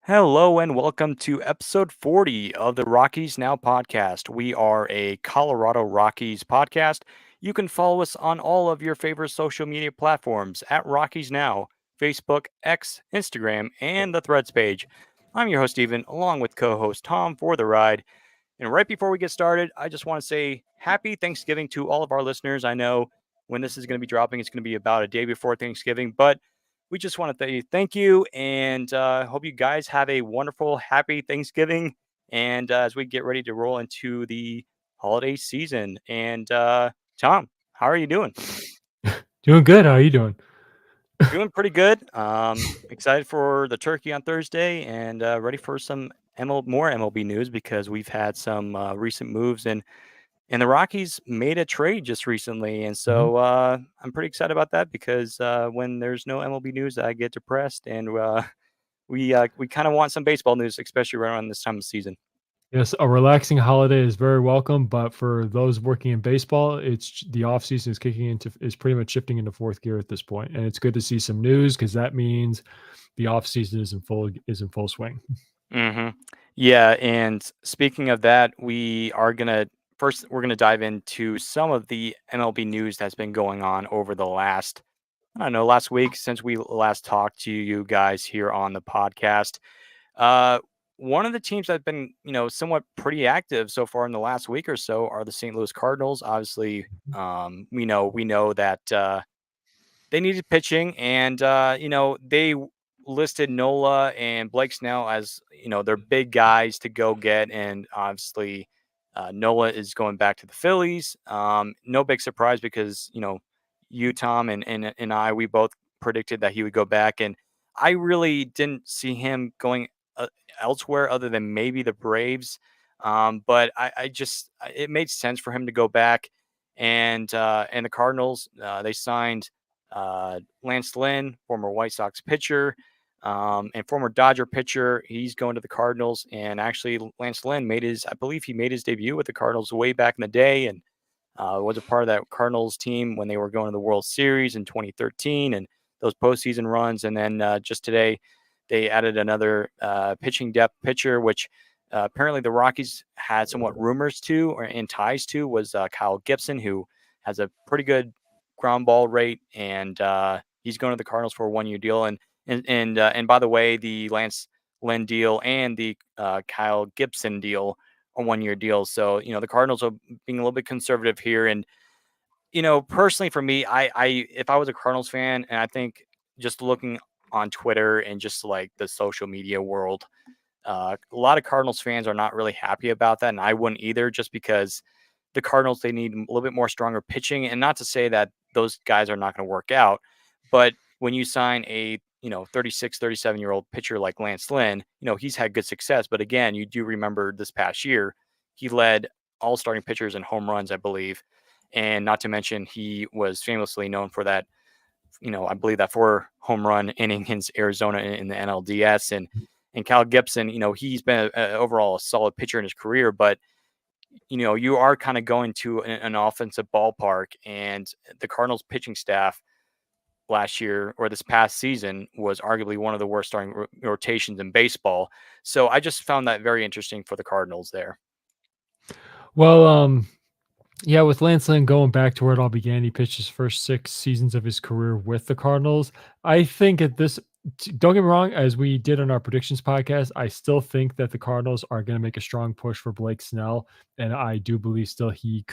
Hello and welcome to episode 40 of the Rockies Now podcast. We are a Colorado Rockies podcast. You can follow us on all of your favorite social media platforms at Rockies Now, Facebook, X, Instagram, and the Threads page. I'm your host, Steven, along with co host Tom for the ride. And right before we get started, I just want to say happy Thanksgiving to all of our listeners. I know when this is going to be dropping, it's going to be about a day before Thanksgiving, but we just want to say thank you and hope you guys have a wonderful, happy Thanksgiving. And as we get ready to roll into the holiday season, and Tom, how are you doing? Doing good. How are you doing? Doing pretty good. Excited for the turkey on Thursday, and ready for some more MLB news because we've had some recent moves and the Rockies made a trade just recently, and Mhm. so I'm pretty excited about that because when there's no MLB news, I get depressed, and we kind of want some baseball news, especially right around this time of season. Yes, a relaxing holiday is very welcome, but for those working in baseball, the off season is kicking into is pretty much shifting into fourth gear at this point, and it's good to see some news because that means the off season is in full swing. hmm Yeah, and speaking of that, we're gonna dive into some of the MLB news that's been going on over the last I don't know last week since we last talked to you guys here on the podcast. Uh, One of the teams that's been, somewhat pretty active so far in the last week or so are the St. Louis Cardinals. Obviously, we know that they needed pitching, and they listed Nola and Blake Snell as their big guys to go get, and obviously. Nola is going back to the Phillies. No big surprise because you, Tom, and I, we both predicted that he would go back, and I really didn't see him going elsewhere other than maybe the Braves. But it made sense for him to go back, and the Cardinals they signed Lance Lynn, former White Sox pitcher, and former Dodger pitcher. He's going to the Cardinals, and actually Lance Lynn I believe he made his debut with the Cardinals way back in the day, and was a part of that Cardinals team when they were going to the World Series in 2013 and those postseason runs. And then just today, they added another pitching depth pitcher, which apparently the Rockies had somewhat rumors to or in ties to was Kyle Gibson, who has a pretty good ground ball rate, and he's going to the Cardinals for a 1 year deal. And by the way, the Lance Lynn deal and the Kyle Gibson deal are 1 year deals. So the Cardinals are being a little bit conservative here, and personally for me, I if I was a Cardinals fan, and I think just looking on Twitter and just like the social media world, a lot of Cardinals fans are not really happy about that, and I wouldn't either, just because the Cardinals they need a little bit more stronger pitching, and not to say that those guys are not going to work out, but when you sign a 36, 37-year-old pitcher like Lance Lynn, he's had good success, but again, you do remember this past year, he led all starting pitchers in home runs, I believe, and not to mention he was famously known for that, I believe that 4 home run inning against Arizona in the NLDS, and Cal Gibson, he's been overall a solid pitcher in his career, but you are kind of going to an offensive ballpark, and the Cardinals pitching staff last year or this past season was arguably one of the worst starting rotations in baseball. So I just found that very interesting for the Cardinals there. Well, yeah, with Lance Lynn going back to where it all began, he pitched his first 6 seasons of his career with the Cardinals. I think at this, don't get me wrong, as we did on our predictions podcast, I still think that the Cardinals are going to make a strong push for Blake Snell, and I do believe still he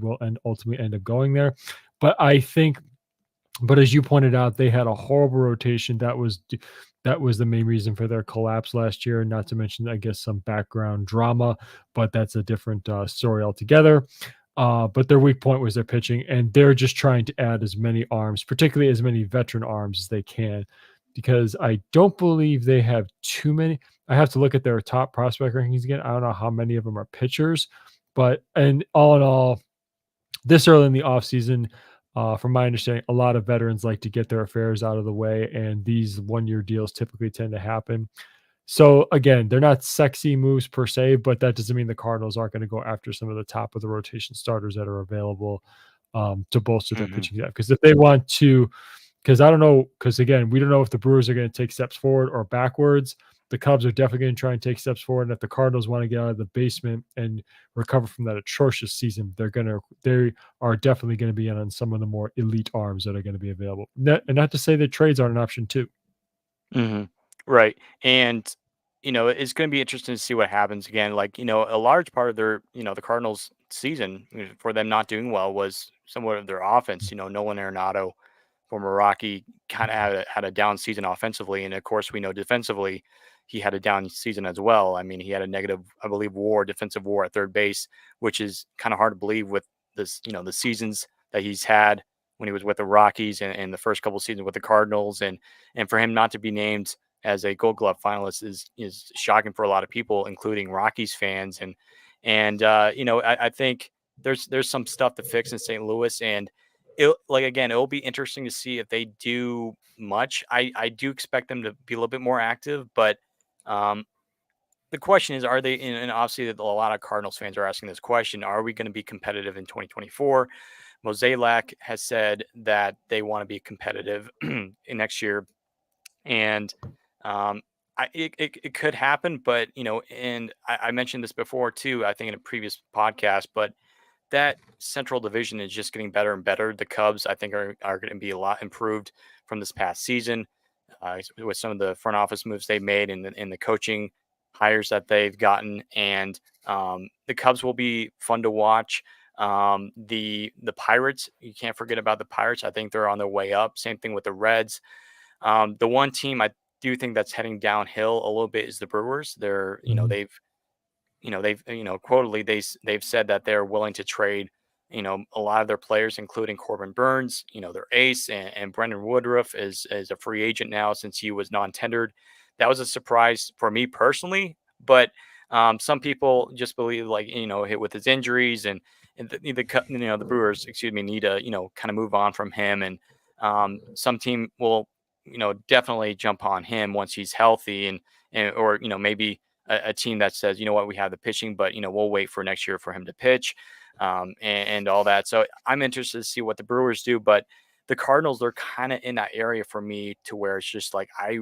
will and ultimately end up going there. But I think But as you pointed out, they had a horrible rotation. That was the main reason for their collapse last year. Not to mention, I guess, some background drama, but that's a different story altogether. But their weak point was their pitching, and they're just trying to add as many arms, particularly as many veteran arms as they can, because I don't believe they have too many. I have to look at their top prospect rankings again. I don't know how many of them are pitchers, but and all in all, this early in the offseason, from my understanding, a lot of veterans like to get their affairs out of the way, and these 1 year deals typically tend to happen. So again, they're not sexy moves per se, but that doesn't mean the Cardinals aren't going to go after some of the top of the rotation starters that are available to bolster their hmm pitching depth. Because if they want to, because I don't know, because again, we don't know if the Brewers are going to take steps forward or backwards. the Cubs are definitely going to try and take steps forward. And if the Cardinals want to get out of the basement and recover from that atrocious season, they are definitely going to be in on some of the more elite arms that are going to be available. And not to say that trades aren't an option too. Hmm. Right. And, it's going to be interesting to see what happens again. Like, a large part of their, the Cardinals season for them not doing well was somewhat of their offense. Nolan Arenado, former Rocky, kind of had a down season offensively. And of course, we know defensively, he had a down season as well. I mean, he had a negative, I believe, defensive WAR at third base, which is kind of hard to believe with this, the seasons that he's had when he was with the Rockies and the first couple seasons with the Cardinals. And for him not to be named as a Gold Glove finalist is shocking for a lot of people, including Rockies fans. I think there's some stuff to fix in St. Louis, and it'll be interesting to see if they do much. I do expect them to be a little bit more active, but um, the question is, are they? And obviously, a lot of Cardinals fans are asking this question: are we going to be competitive in 2024? Mozeliak has said that they want to be competitive in next year, and um, it could happen, but and I mentioned this before too. I think in a previous podcast, but that Central Division is just getting better and better. The Cubs, I think, are going to be a lot improved from this past season with some of the front office moves they made and the coaching hires that they've gotten. And the Cubs will be fun to watch. The Pirates, you can't forget about the Pirates. I think they're on their way up. Same thing with the Reds. The one team I do think that's heading downhill a little bit is the Brewers. Mhm. They've quotedly they've said that they're willing to trade a lot of their players, including Corbin Burns, their ace, and Brendan Woodruff is a free agent now since he was non-tendered. That was a surprise for me personally, but some people just believe like hit with his injuries and the Brewers, excuse me, need to kind of move on from him, and some team will definitely jump on him once he's healthy, and or maybe a team that says, what, we have the pitching, but we'll wait for next year for him to pitch, and all that. So I'm interested to see what the Brewers do, but the Cardinals, they're kind of in that area for me to where it's just like I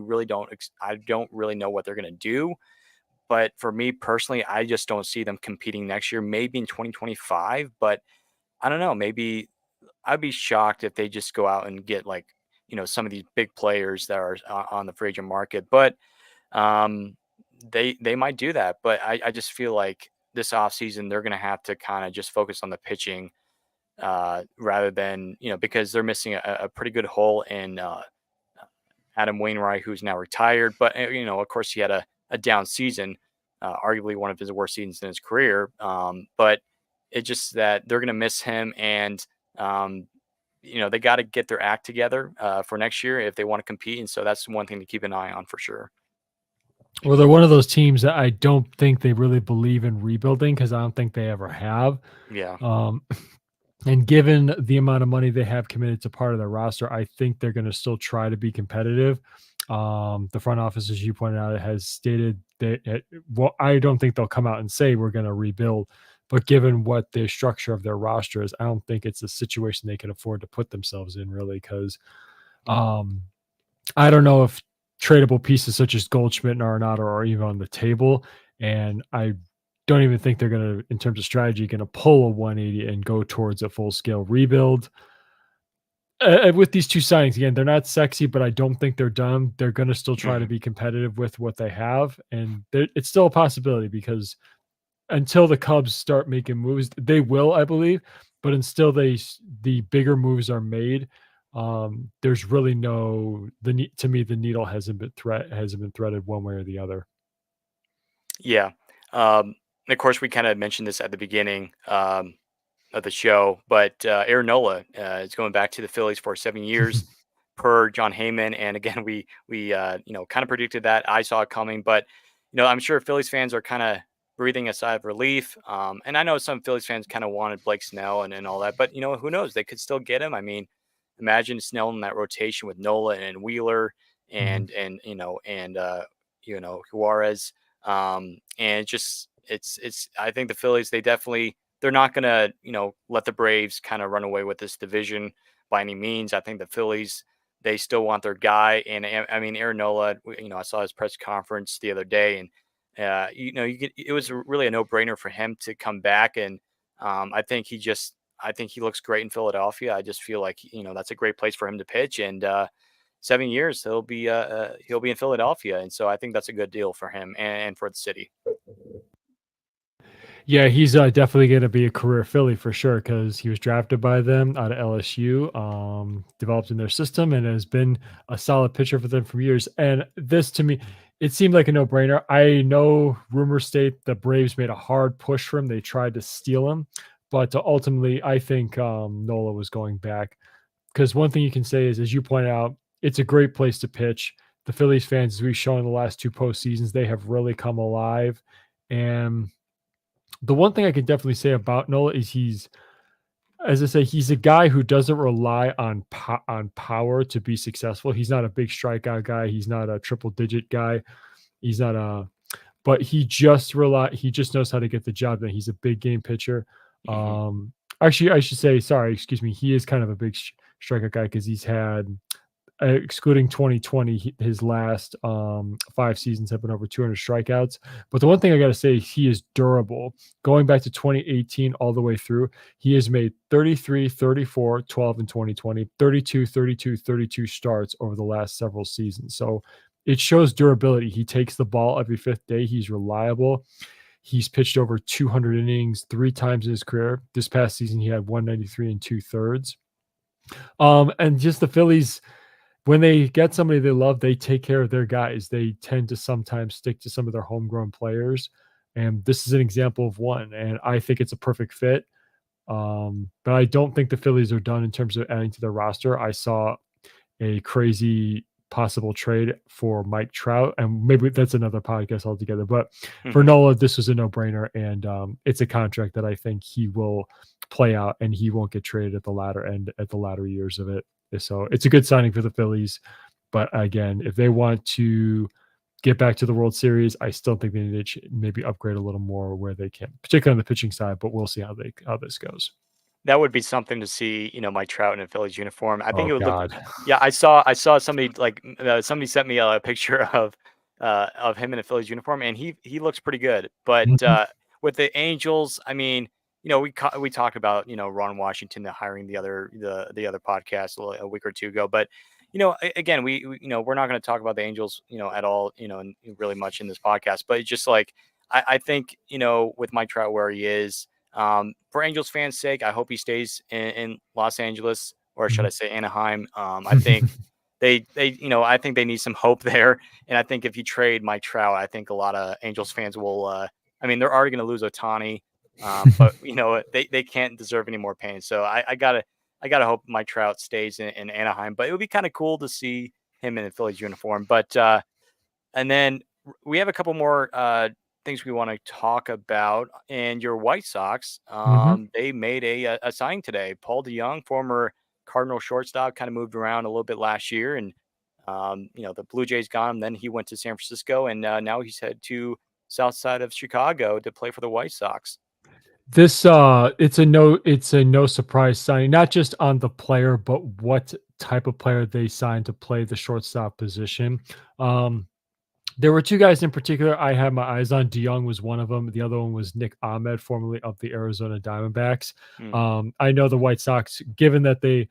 don't really know what they're gonna do. But for me personally, I just don't see them competing next year. Maybe in 2025, but I don't know. Maybe I'd be shocked if they just go out and get like some of these big players that are on the free agent market. But um, they might do that, but I just feel like this offseason they're going to have to kind of just focus on the pitching rather than because they're missing a pretty good hole in Adam Wainwright, who's now retired. But of course, he had a down season, arguably one of his worst seasons in his career. But it's just that they're going to miss him, and um, they got to get their act together for next year if they want to compete. And so that's one thing to keep an eye on for sure. Well, they're one of those teams that I don't think they really believe in rebuilding because I don't think they ever have. Yeah. Um, and given the amount of money they have committed to part of their roster, I think they're going to still try to be competitive. The front office, as you pointed out, has stated that, well, I don't think they'll come out and say we're going to rebuild, but given what the structure of their roster is, I don't think it's a situation they can afford to put themselves in really because um, I don't know if tradable pieces such as Goldschmidt and Arenado are even on the table, and I don't even think they're gonna, in terms of strategy, gonna pull a 180 and go towards a full scale rebuild. With these two signings, again, they're not sexy, but I don't think they're done. They're gonna still try to Mhm. be competitive with what they have, and it's still a possibility because until the Cubs start making moves, they will, I believe. But until the bigger moves are made, there's really to me the needle hasn't been threaded one way or the other. Yeah. And of course, we kind of mentioned this at the beginning of the show, but Aaron Nola is going back to the Phillies for 7 years per John Heyman. And again, we kind of predicted that. I saw it coming, but I'm sure Phillies fans are kind of breathing a sigh of relief. And I know some Phillies fans kind of wanted Blake Snell and all that, but who knows? They could still get him. I mean, imagine Snell in that rotation with Nola and Wheeler Mhm. and Juarez. And it's I think the Phillies, they're not going to let the Braves kind of run away with this division by any means. I think the Phillies they still want their guy. And I mean, Aaron Nola, I saw his press conference the other day, and it was really a no brainer for him to come back. And I think he looks great in Philadelphia. I just feel like that's a great place for him to pitch. And 7 years he'll be in Philadelphia, and so I think that's a good deal for him and for the city. Yeah, he's definitely going to be a career Philly for sure because he was drafted by them out of LSU, developed in their system, and has been a solid pitcher for them for years. And this, to me, it seemed like a no-brainer. I know rumors state the Braves made a hard push for him; they tried to steal him, but ultimately, I think Nola was going back because one thing you can say is, as you pointed out, it's a great place to pitch. The Phillies fans, as we've shown in the last two postseasons, they have really come alive, and the one thing I can definitely say about Nola is as I say, he's a guy who doesn't rely on power to be successful. He's not a big strikeout guy. He's not a triple digit guy. He's not a, but he just knows how to get the job done. He's a big game pitcher. Hmm. Actually, I should say, sorry, excuse me. He is kind of a big strikeout guy because he's had excluding 2020, his last 5 seasons have been over 200 strikeouts. But the one thing I got to say, he is durable. Going back to 2018 all the way through, he has made 33, 34, 12 in 2020, 32, 32, 32 starts over the last several seasons. So it shows durability. He takes the ball every fifth day. He's reliable. He's pitched over 200 innings 3 times in his career. This past season, he had 193 and 2/3. And just the Phillies, when they get somebody they love, they take care of their guys. They tend to sometimes stick to some of their homegrown players. And this is an example of one. And I think it's a perfect fit. But I don't think the Phillies are done in terms of adding to their roster. I saw a crazy possible trade for Mike Trout, and maybe that's another podcast altogether. But for Hmm. Nola, this was a no-brainer, and it's a contract that I think he will play out, and he won't get traded at the latter end, at the latter years of it. So it's a good signing for the Phillies. But again, if they want to get back to the World Series, I still think they need to maybe upgrade a little more where they can, particularly on the pitching side. But we'll see how this goes. That would be something to see, Mike Trout in a Phillies uniform. I think Oh it would look. God. Yeah, I saw somebody somebody sent me a picture of him in a Phillies uniform, and he looks pretty good. But Mhm. with the Angels, I mean, we talked about Ron Washington hiring the other podcast a week or two ago, but again, we're not going to talk about the Angels at all really much in this podcast, but it's just like I think with Mike Trout where he is. For Angels fans' sake, I hope he stays in Los Angeles, or should I say Anaheim. I think I think they need some hope there. And I think if you trade Mike Trout, I think a lot of Angels fans will. I mean, they're already going to lose Otani, but they can't deserve any more pain. So I gotta hope Mike Trout stays in Anaheim. But it would be kind of cool to see him in a Phillies uniform. But and then we have a couple more things we want to talk about. And your White Sox, Mhm. they made a signing today. Paul DeYoung, former Cardinal shortstop, kind of moved around a little bit last year, and the Blue Jays got him. Then he went to San Francisco, and now he's headed to south side of Chicago to play for the White Sox. This it's a no surprise signing, not just on the player, but what type of player they signed to play the shortstop position. Um, there were two guys in particular I had my eyes on. DeYoung was one of them. The other one was Nick Ahmed, formerly of the Arizona Diamondbacks. Hmm. I know the White Sox, given that they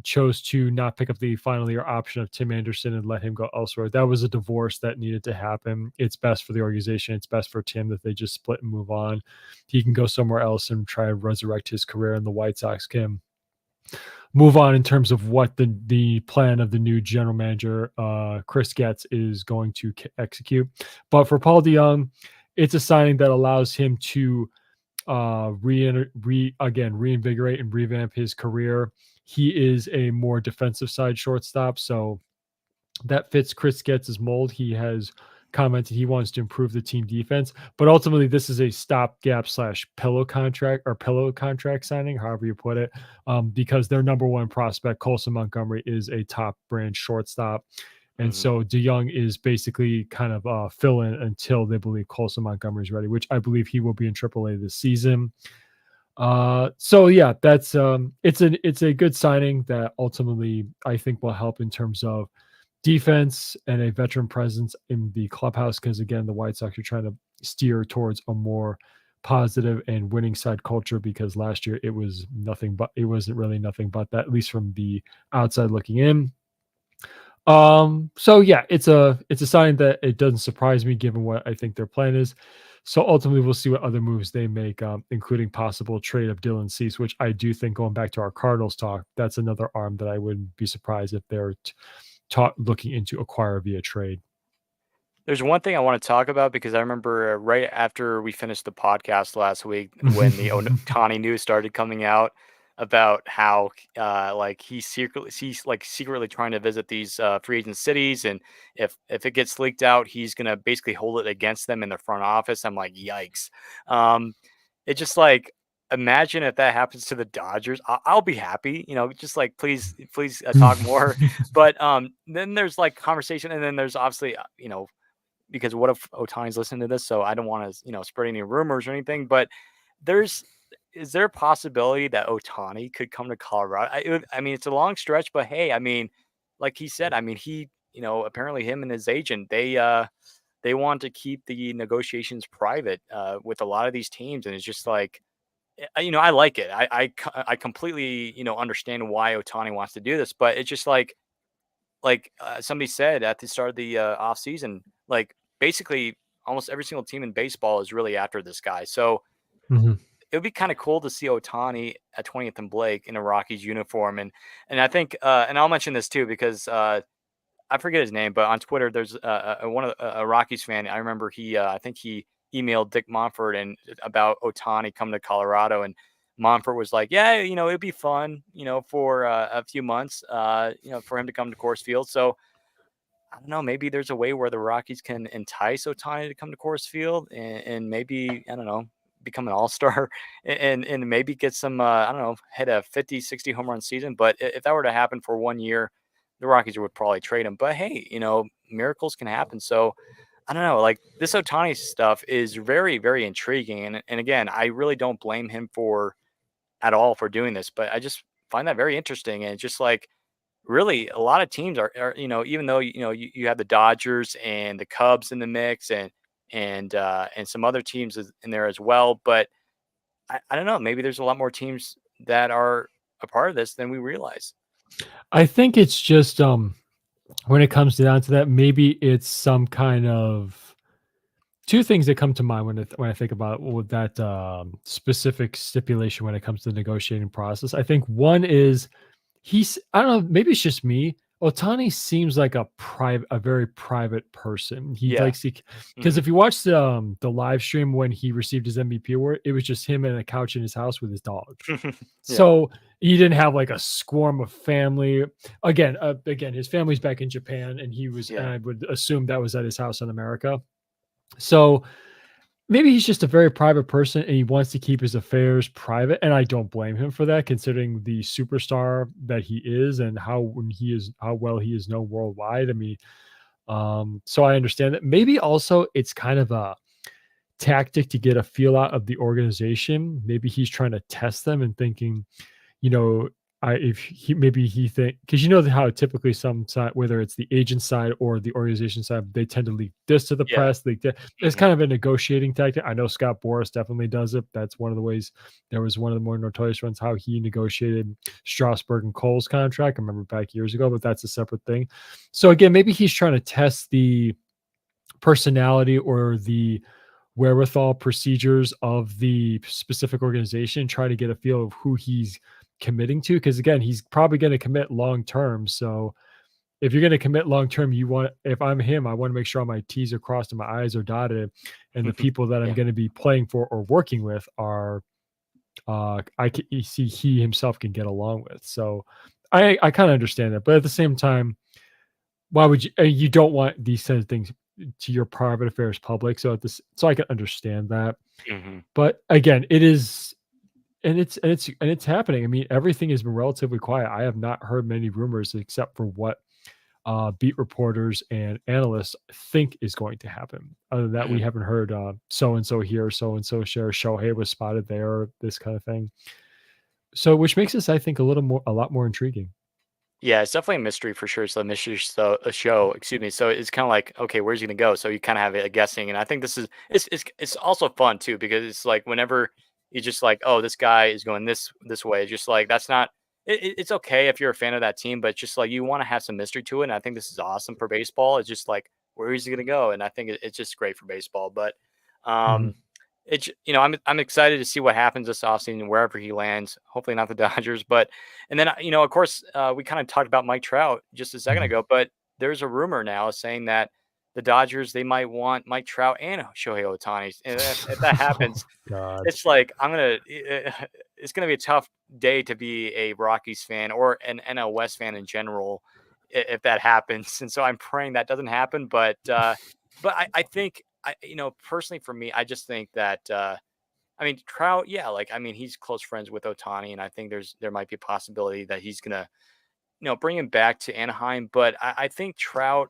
chose to not pick up the final year option of Tim Anderson and let him go elsewhere. That was a divorce that needed to happen. It's best for the organization. It's best for Tim that they just split and move on. He can go somewhere else and try to resurrect his career, and the White Sox can move on in terms of what the plan of the new general manager, Chris Getz, is going to execute. But for Paul DeYoung, it's a signing that allows him to reinvigorate and revamp his career. He is a more defensive side shortstop, so that fits Chris Getz's mold. He has commented he wants to improve the team defense, but ultimately this is a stopgap slash pillow contract signing, however you put it, because their number one prospect, Colson Montgomery, is a top brand shortstop. And Hmm. so DeYoung is basically kind of fill in until they believe Colson Montgomery is ready, which I believe he will be in AAA this season. So yeah, that's it's a good signing that ultimately I think will help in terms of defense and a veteran presence in the clubhouse. Because again, the White Sox are trying to steer towards a more positive and winning side culture because last year it wasn't really nothing but that, at least from the outside looking in. So yeah, it's a sign that it doesn't surprise me given what I think their plan is. So ultimately, we'll see what other moves they make, including possible trade of Dylan Cease, which I do think, going back to our Cardinals talk, that's another arm that I wouldn't be surprised if they're looking into acquire via trade. There's one thing I want to talk about because I remember right after we finished the podcast last week when the Otani news started coming out about how like he's like secretly trying to visit these free agent cities, and if it gets leaked out, he's gonna basically hold it against them in the front office. I'm like, yikes. It just like imagine if that happens to the Dodgers. I'll be happy, just like please talk more. But then there's like conversation, and then there's obviously because what if Otani's listening to this? So I don't want to, spread any rumors or anything. But there's, is there a possibility that Otani could come to Colorado? I mean, it's a long stretch, but hey, I mean, like he said, I mean, apparently him and his agent, they want to keep the negotiations private with a lot of these teams, and it's just like, I like it. I completely, understand why Otani wants to do this, but it's just like somebody said at the start of the off season, like basically almost every single team in baseball is really after this guy. So Mhm. it would be kind of cool to see Otani at 20th and Blake in a Rockies uniform, and I think and I'll mention this too because I forget his name, but on Twitter there's a Rockies fan. I remember I think he emailed Dick Monfort and about Otani coming to Colorado, and Monfort was like, yeah, it'd be fun, for a few months, for him to come to Coors Field. So I don't know, maybe there's a way where the Rockies can entice Otani to come to Coors Field and maybe, I don't know, become an all-star and maybe get some, I don't know, hit a 50, 60 home run season. But if that were to happen for 1 year, the Rockies would probably trade him. But hey, miracles can happen. So I don't know, like this Otani stuff is very, very intriguing. And again, I really don't blame him for at all for doing this, but I just find that very interesting. And it's just like, really a lot of teams are even though you have the Dodgers and the Cubs in the mix and some other teams in there as well, but I don't know, maybe there's a lot more teams that are a part of this than we realize. I think it's just when it comes down to that, maybe it's some kind of two things that come to mind when I think about with that specific stipulation when it comes to the negotiating process. I think one is I don't know, maybe it's just me. Otani seems like a very private person. He Yeah. likes to, because Hmm. if you watch the live stream when he received his MVP award, it was just him and a couch in his house with his dog. Yeah. So he didn't have like a swarm of family. Again, his family's back in Japan, and Yeah. I would assume that was at his house in America. So maybe he's just a very private person and he wants to keep his affairs private. And I don't blame him for that, considering the superstar that he is and how well he is known worldwide. I mean, so I understand that. Maybe also it's kind of a tactic to get a feel out of the organization. Maybe he's trying to test them and thinking, you know, if he maybe he think because how typically some side, whether it's the agent side or the organization side, they tend to leak this to the Yeah. press. It's Hmm. kind of a negotiating tactic. I know Scott Boras definitely does it. That's one of the ways. There was one of the more notorious ones how he negotiated Strasburg and Cole's contract. I remember back years ago, but that's a separate thing. So again, maybe he's trying to test the personality or the wherewithal procedures of the specific organization, try to get a feel of who he's committing to. Because again, he's probably going to commit long term. So if you're going to commit long term, if I'm him, I want to make sure all my T's are crossed and my I's are dotted, and the people that I'm Yeah. going to be playing for or working with are, you see, he himself can get along with. So I kind of understand that, but at the same time, why would you? You don't want these kind of things to your private affairs public. So I can understand that. Hmm. But again, it is, and it's happening. I mean, everything has been relatively quiet. I have not heard many rumors except for what beat reporters and analysts think is going to happen. Other than that, we Mhm. haven't heard so and so here, so and so share. Shohei was spotted there, this kind of thing. So, which makes this, I think, a lot more intriguing. Yeah, it's definitely a mystery for sure. So mystery so a show, excuse me. So it's kind of like, okay, where's he gonna go? So you kind of have a guessing, and I think this is it's also fun too because it's like whenever you just like, oh, this guy is going this way. Just like that's not. It's okay if you're a fan of that team, but just like you want to have some mystery to it. And I think this is awesome for baseball. It's just like where is he gonna go? And I think it's just great for baseball. But Mhm. um, it's I'm excited to see what happens this offseason wherever he lands. Hopefully not the Dodgers, but and then of course we kind of talked about Mike Trout just a second Mhm. ago, but there's a rumor now saying that the Dodgers they might want Mike Trout and Shohei Ohtani, and if that Oh happens, God. it's like it's gonna be a tough day to be a Rockies fan or an NL West fan in general if that happens. And so I'm praying that doesn't happen, but I think personally for me, I just think that I mean Trout, yeah, like I mean he's close friends with Otani, and I think there might be a possibility that he's gonna bring him back to Anaheim. But I think Trout,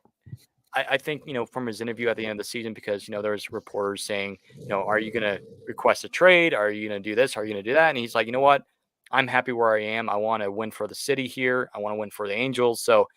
I think from his interview at the end of the season, because there's reporters saying, are you gonna request a trade? Are you gonna do this? Are you gonna do that? And he's like, you know what? I'm happy where I am. I want to win for the city here. I want to win for the Angels. So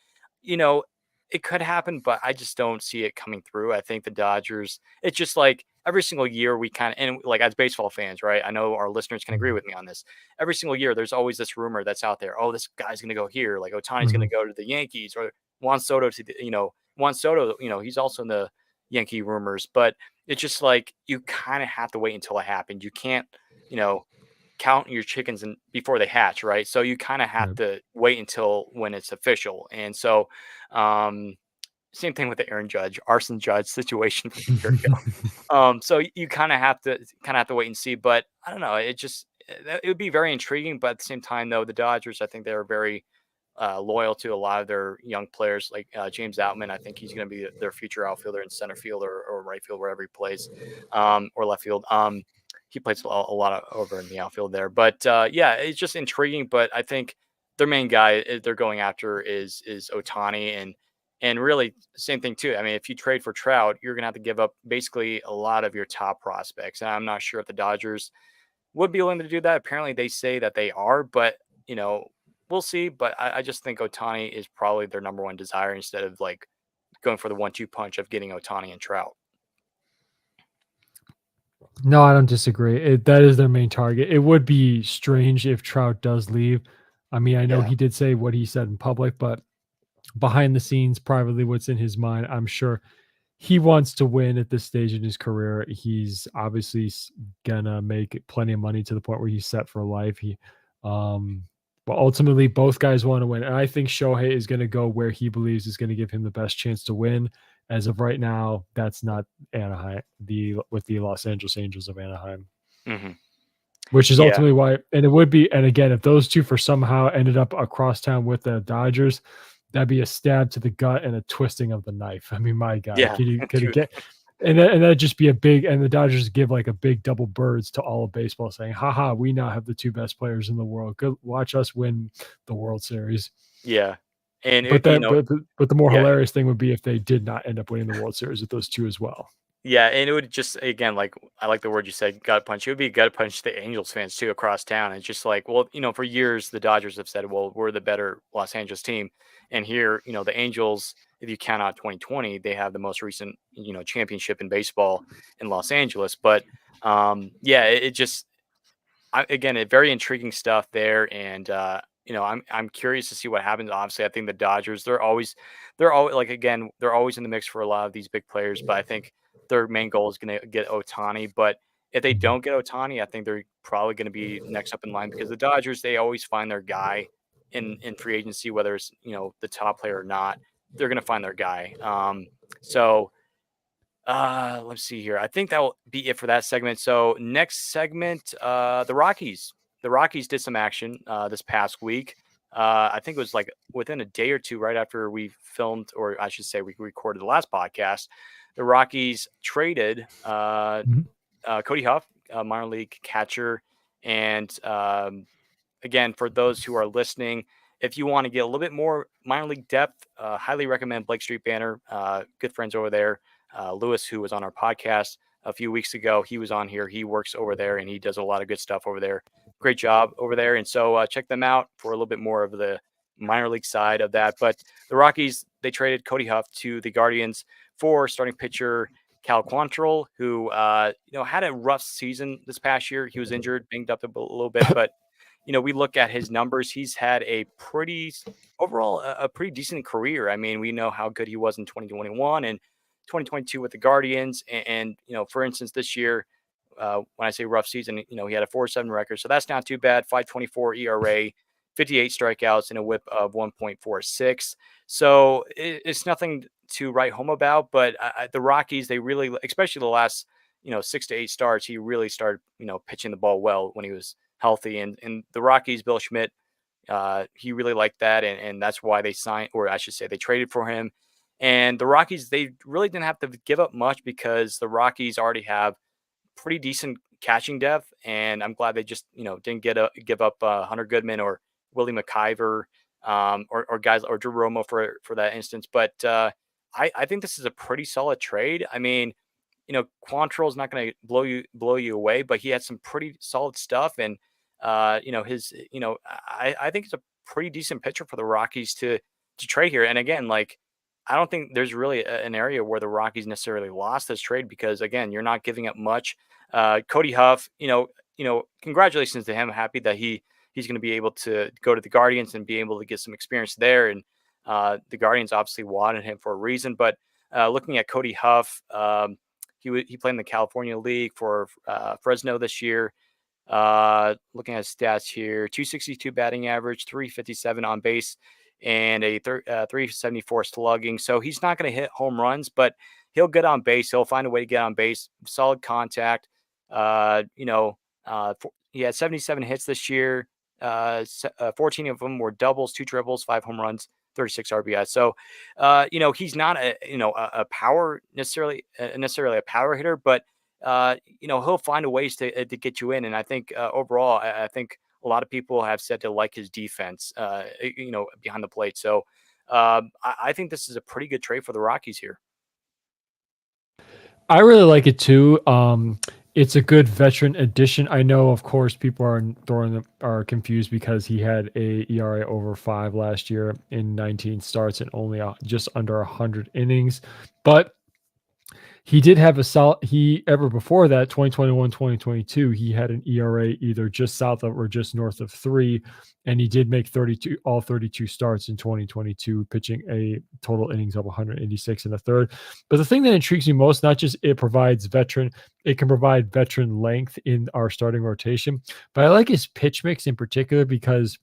you know, it could happen, but I just don't see it coming through. I think the Dodgers, it's just like every single year we kind of, and like as baseball fans, right? I know our listeners can agree Mhm. with me on this. Every single year, there's always this rumor that's out there. Oh, this guy's going to go here. Like Otani's going to Mhm. go to the Yankees or Juan Soto to Juan Soto, he's also in the Yankee rumors, but it's just like you kind of have to wait until it happens. You can't, you know, count your chickens before they hatch, right? So you kind of have Right. to wait until when it's official. And so, um, same thing with the Aaron Judge, arson Judge situation from a year ago. So you kind of have to wait and see. But I don't know. It would be very intriguing. But at the same time, though, the Dodgers, I think they're very loyal to a lot of their young players, like James Outman. I think he's going to be their future outfielder in center field or right field, wherever he plays, or left field. He plays a lot of over in the outfield there. But yeah, it's just intriguing. But I think their main guy they're going after is Otani, and really same thing too. I mean, if you trade for Trout, you're gonna have to give up basically a lot of your top prospects. And I'm not sure if the Dodgers would be willing to do that. Apparently, they say that they are, but you know, we'll see. But I just think Otani is probably their number one desire instead of like going for the 1-2 punch of getting Otani and Trout. No, I don't disagree. That is their main target. It would be strange if Trout does leave. I mean, I know Yeah. he did say what he said in public, but behind the scenes, privately, what's in his mind, I'm sure he wants to win at this stage in his career. He's obviously gonna make plenty of money to the point where he's set for life. Um, but ultimately, both guys want to win, and I think Shohei is going to go where he believes is going to give him the best chance to win. As of right now, that's not Anaheim, the Los Angeles Angels of Anaheim, Hmm. which is Yeah. ultimately why. And it would be, and again, if those two for somehow ended up across town with the Dodgers, that'd be a stab to the gut and a twisting of the knife. I mean, my God, Yeah. could you Dude. get and that'd just be a big and the Dodgers give like a big double birds to all of baseball saying, haha, we now have the two best players in the world. Good watch us win the World Series. Yeah. And But that but the more yeah. hilarious thing would be if they did not end up winning the World Series with those two as well. Yeah, and it would just again, like I like the word you said, gut punch. It would be a gut punch to Angels fans too across town. It's just like, well, for years the Dodgers have said, well, we're the better Los Angeles team, and here, the Angels, if you count out 2020, they have the most recent, championship in baseball in Los Angeles. But yeah, it just again, very intriguing stuff there, and I'm curious to see what happens. Obviously, I think the Dodgers, they're always like again, they're always in the mix for a lot of these big players, but I think their main goal is going to get Otani. But if they Mhm. don't get Otani, I think they're probably going to be next up in line because the Dodgers, they always find their guy in free agency, whether it's the top player or not. They're going to find their guy. So let's see here. I think that will be it for that segment. So next segment, the Rockies. The Rockies did some action this past week. I think it was like within a day or two right after we filmed, or I should say, we recorded the last podcast. The Rockies traded Mhm. Cody Huff, minor league catcher, and again, for those who are listening, if you want to get a little bit more minor league depth, highly recommend Blake Street Banner. Good friends over there. Lewis, who was on our podcast a few weeks ago, he was on here. He works over there and he does a lot of good stuff over there. Great job over there. And so check them out for a little bit more of the minor league side of that. But the Rockies, they traded Cody Huff to the Guardians for starting pitcher Cal Quantrill, who had a rough season this past year. He was injured, banged up a little bit, but we look at his numbers. He's had a pretty overall a pretty decent career. I mean, we know how good he was in 2021 and 2022 with the Guardians, and for instance, this year. When I say rough season, he had a 4.7 record, so that's not too bad. 5.24 ERA, 58 strikeouts, and a WHIP of 1.46. So it's nothing to write home about. But the Rockies, they really, especially the last 6 to 8 starts, he really started pitching the ball well when he was healthy. And the Rockies, Bill Schmidt, he really liked that, and that's why they signed, or I should say, they traded for him. And the Rockies, they really didn't have to give up much because the Rockies already have pretty decent catching depth, and I'm glad they just didn't give up Hunter Goodman or Willie McIver, or guys, or Drew Romo for that instance. But I think this is a pretty solid trade. I mean, Quantrill is not going to blow you away, but he had some pretty solid stuff, and I think it's a pretty decent pitcher for the Rockies to trade here. And again, like, I don't think there's really an area where the Rockies necessarily lost this trade because, again, you're not giving up much. Cody Huff, congratulations to him. Happy that he's going to be able to go to the Guardians and be able to get some experience there. And the Guardians obviously wanted him for a reason. But looking at Cody Huff, he played in the California League for Fresno this year. Looking at stats here, 262 batting average, 357 on base, and a 374 slugging. So he's not going to hit home runs, but he'll get on base. He'll find a way to get on base. Solid contact. He had 77 hits this year. 14 of them were doubles, 2 triples, 5 home runs, 36 RBI. So, he's not a power necessarily a power hitter, but he'll find a ways to get you in. And I think overall, I think a lot of people have said to like his defense, behind the plate. So I think this is a pretty good trade for the Rockies here. I really like it too. It's a good veteran addition. I know, of course, people are confused because he had a ERA over 5 last year in 19 starts and only just under 100 innings, but he did have a solid. Before that, 2021, 2022, he had an ERA either just south of or just north of 3, and he did make all 32 starts in 2022, pitching a total innings of 186 and a third. But the thing that intrigues me most, not just it can provide veteran length in our starting rotation, but I like his pitch mix in particular because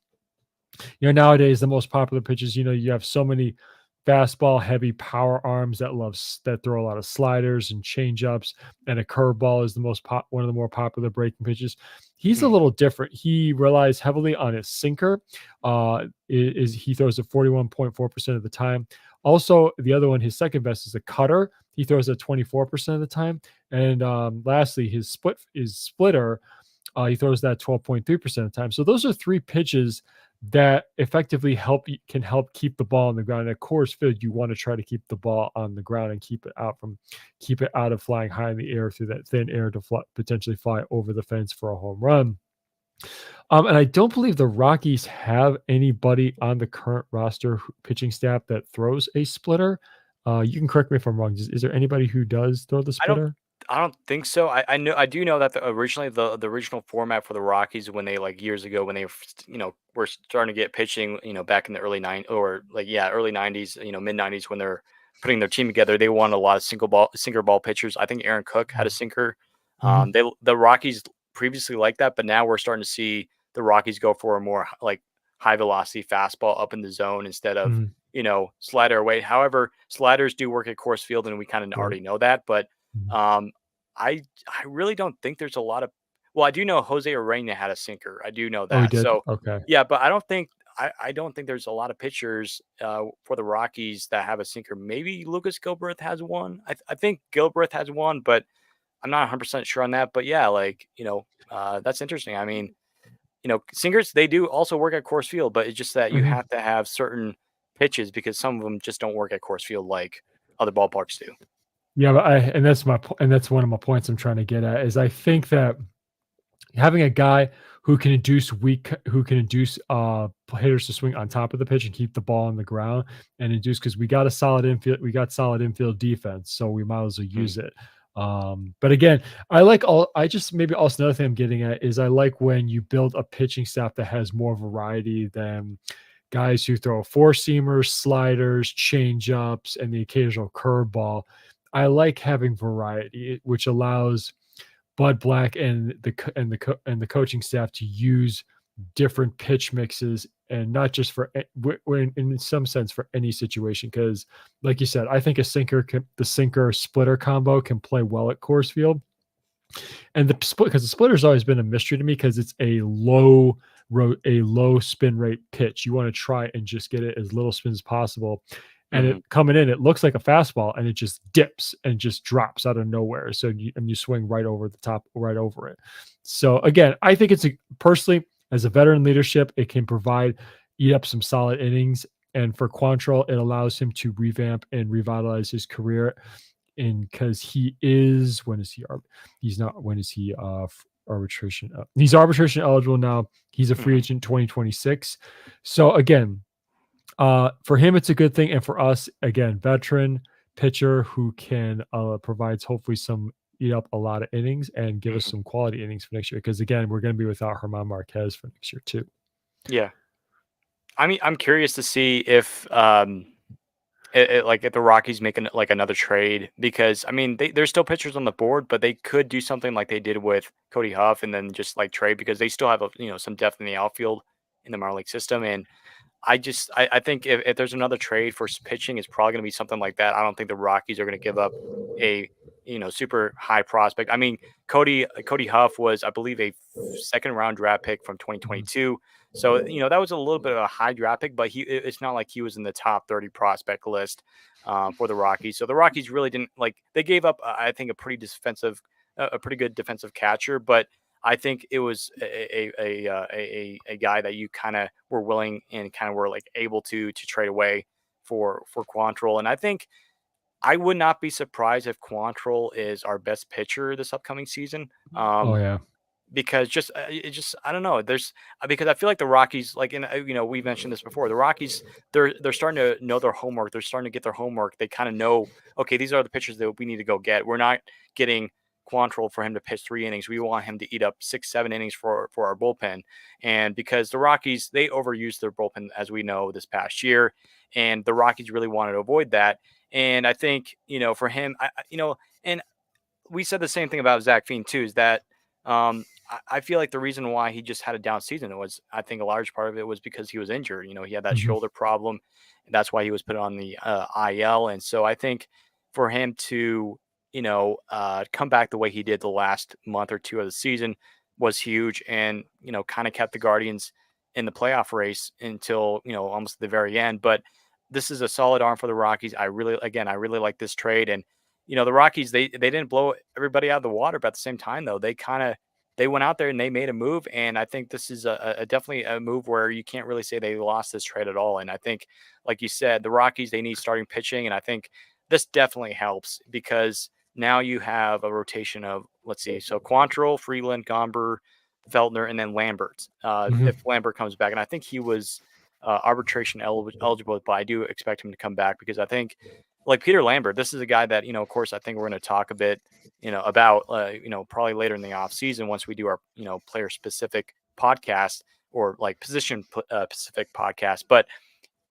nowadays the most popular pitches, you have so many fastball heavy power arms that throw a lot of sliders and changeups, and a curveball is one of the more popular breaking pitches. He's a little different. He relies heavily on his sinker. He throws it 41.4% of the time. Also, the other one, his second best, is a cutter. He throws it 24% of the time. And lastly, his splitter. He throws that 12.3% of the time. So those are 3 pitches that effectively can help keep the ball on the ground. And of course, Phil, you want to try to keep the ball on the ground and keep it out of flying high in the air through that thin air to potentially fly over the fence for a home run. And I don't believe the Rockies have anybody on the current roster pitching staff that throws a splitter. You can correct me if I'm wrong. Is there anybody who does throw the splitter? I don't think so. I do know that originally the original format for the Rockies, when they, like, years ago, when they were starting to get pitching, back in the early early 90s, mid 90s, when they're putting their team together, they wanted a lot of sinker ball pitchers. I think Aaron Cook had a sinker. The Rockies previously liked that, but now we're starting to see the Rockies go for a more like high velocity fastball up in the zone instead of slider away. However, sliders do work at Coors Field, and we kind of already know that, but um, I really don't think there's a lot of. Well, I do know Jose Urena had a sinker. I do know Oh, he that. did? So Okay. yeah, but I don't think there's a lot of pitchers for the Rockies that have a sinker. Maybe Lucas Gilbreth has one. I think Gilbreth has one, but I'm not 100% sure on that. But yeah, like, that's interesting. I mean, Singers, they do also work at Coors Field, but it's just that you Mhm. have to have certain pitches because some of them just don't work at Coors Field like other ballparks do. Yeah, but and that's one of my points I'm trying to get at is I think that having a guy who can induce hitters to swing on top of the pitch and keep the ball on the ground and induce because we got solid infield defense, so we might as well Mhm, use it. But again, I just maybe also another thing I'm getting at is I like when you build a pitching staff that has more variety than guys who throw four seamers, sliders, change ups, and the occasional curveball. I like having variety, which allows Bud Black and the coaching staff to use different pitch mixes and not just for in some sense for any situation because like you said I think the sinker splitter combo can play well at Coors Field and the split because the splitter's always been a mystery to me because it's a low spin rate pitch. You want to try and just get it as little spin as possible. And it mhm, coming in, it looks like a fastball and it just dips and just drops out of nowhere. You swing right over the top, right over it. So again, I think personally, as a veteran leadership, it can eat up some solid innings. And for Quantrill, it allows him to revamp and revitalize his career in because he's not when is he arbitration he's arbitration eligible now. He's a free mhm. agent 2026. So again, for him it's a good thing, and for us again, veteran pitcher who can provides hopefully some eat up a lot of innings and give us Mhm. some quality innings for next year because again we're going to be without Herman Marquez for next year too. Yeah. I mean, I'm curious to see if like if the Rockies make like another trade because I mean there's still pitchers on the board, but they could do something like they did with Cody Huff and then just like trade because they still have some depth in the outfield in the minor league system. And I think if there's another trade for pitching, it's probably going to be something like that. I don't think the Rockies are going to give up a super high prospect. I mean, Cody Huff was, I believe, a second round draft pick from Mhm. 2022. So that was a little bit of a high draft pick, but it's not like he was in the top 30 prospect list for the Rockies. So the Rockies really didn't like they gave up, I think, a pretty good defensive catcher, but I think it was a guy that you kind of were willing and kind of were like able to trade away for Quantrill. And I think I would not be surprised if Quantrill is our best pitcher this upcoming season. Oh yeah. Because it just I don't know. There's because I feel like the Rockies, like we mentioned this before. The Rockies, they're starting to know their homework. They're starting to get their homework. They kind of know, okay, these are the pitchers that we need to go get. We're not getting Quantrill for him to pitch 3 innings. We want him to eat up 6, 7 innings for our bullpen. And because the Rockies, they overused their bullpen as we know this past year, and the Rockies really wanted to avoid that. And I think for him, and we said the same thing about Zach Fiend too. Is that I feel like the reason why he just had a down season was I think a large part of it was because he was injured. He had that Mhm. shoulder problem, and that's why he was put on the IL. And so I think for him to come back the way he did the last month or two of the season was huge, and kind of kept the Guardians in the playoff race until almost the very end. But this is a solid arm for the Rockies. I really like this trade. And the Rockies, they didn't blow everybody out of the water, but at the same time, though, they went out there and they made a move. And I think this is a definitely a move where you can't really say they lost this trade at all. And I think, like you said, the Rockies, they need starting pitching. And I think this definitely helps because now you have a rotation of, let's see, so Quantrill, Freeland, Gomber, Feltner, and then Lambert. Mhm. If Lambert comes back, and I think he was arbitration eligible, but I do expect him to come back because I think, like Peter Lambert, this is a guy that of course, I think we're going to talk a bit, about, probably later in the off season once we do our, player specific podcast or like position specific podcast. But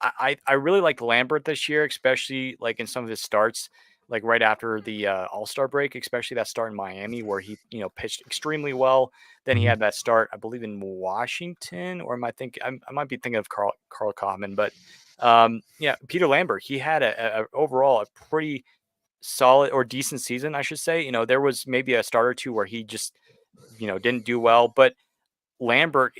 I really like Lambert this year, especially like in some of his starts, like right after the All Star break, especially that start in Miami where he pitched extremely well. Then he Mhm. had that start, I believe, in Washington, or I might be thinking of Carl Kaufman, but yeah, Peter Lambert, he had a overall a pretty solid or decent season, I should say. There was maybe a start or two where he just didn't do well, but Lambert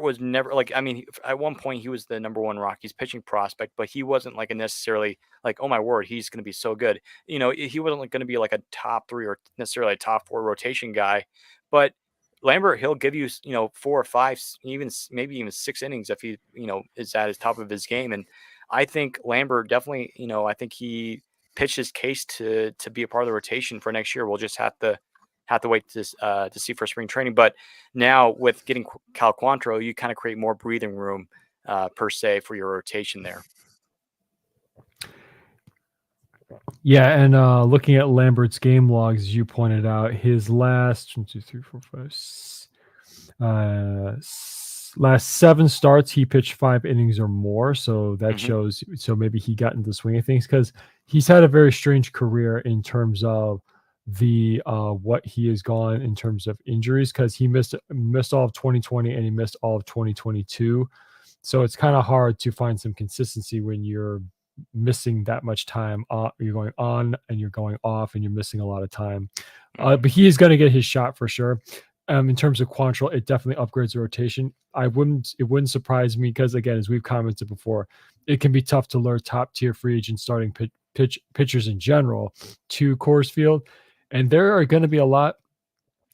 was never like, I mean, at one point he was the number one Rockies pitching prospect, but he wasn't like a necessarily like, oh my word, he's going to be so good. He wasn't going to be like a top three or necessarily a top four rotation guy. But Lambert, he'll give you, 4 or 5, maybe even 6 innings if he, is at his top of his game. And I think Lambert definitely, I think he pitched his case to be a part of the rotation for next year. We'll just have to wait to see for spring training. But now with getting Cal Quantrill, you kind of create more breathing room per se for your rotation there. Yeah, and looking at Lambert's game logs, as you pointed out, his last 1, 2, 3, 4, 5, last 7 starts, he pitched 5 innings or more. So that shows. So maybe he got into the swing of things because he's had a very strange career in terms of the what he has gone in terms of injuries, because he missed all of 2020 and he missed all of 2022. So it's kind of hard to find some consistency when you're missing that much time. You're going on and you're going off and you're missing a lot of time. But he is going to get his shot for sure. In terms of Quantrill, it definitely upgrades the rotation. It wouldn't surprise me because, again, as we've commented before, it can be tough to lure top tier free agent starting pitchers in general to Coors Field, and there are going to be a lot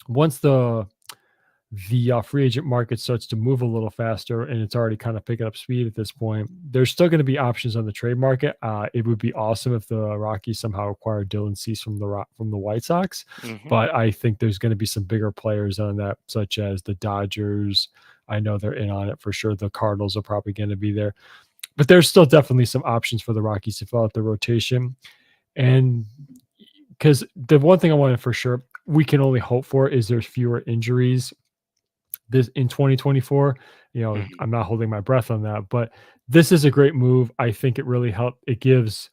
once the free agent market starts to move a little faster, and it's already kind of picking up speed at this point. There's still going to be options on the trade market. It would be awesome if the Rockies somehow acquire Dylan Cease from the White Sox, but I think there's going to be some bigger players on that, such as the Dodgers. I know they're in on it for sure. The Cardinals are probably going to be there, but there's still definitely some options for the Rockies to fill out the rotation. And because the one thing I wanted for sure we can only hope for is there's fewer injuries this in 2024. I'm not holding my breath on that, but this is a great move. I think it really it gives